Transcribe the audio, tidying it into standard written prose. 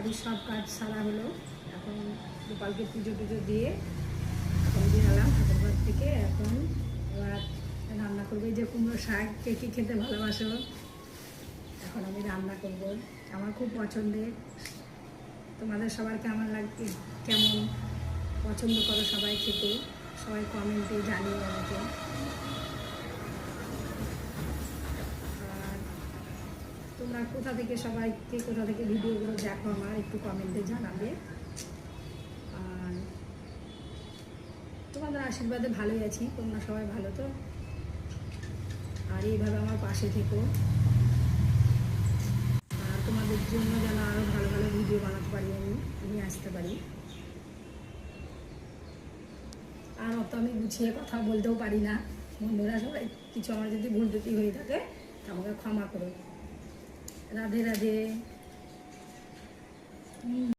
বাড়ির সব কাজ সারা হলো। এখন গোপালকে পুজো টুজো দিয়ে এখন বেরালাম ঠাকুরঘর থেকে। এখন এবার রান্না করবো। এই যে কুমড়ো শাক, কে কে খেতে ভালোবাসো, এখন আমি রান্না করব। আমার খুব পছন্দের। তোমাদের সবার কেমন লাগে, কেমন পছন্দ করো সবাই খেতে, সবাই কমেন্টে জানিও আমাকে। আর তোমরা কোথা থেকে, সবাইকে কোথা থেকে ভিডিওগুলো দেখো আমার একটু কমেন্টে জানাবে। আর তোমাদের আশীর্বাদে ভালোই আছি, তোমরা সবাই ভালো তো? আর এইভাবে আমার পাশে থেকো। আর তোমাদের জন্য যেন আরও ভালো ভালো ভিডিও বানাতে পারি, আমি নিয়ে আসতে পারি। আর অত আমি গুছিয়ে কথা বলতেও পারি না। বন্ধুরা সবাই কিছু আমার যদি ভুল ত্রুটি হয়ে থাকে আমাকে ক্ষমা করো। রাধে রাধে।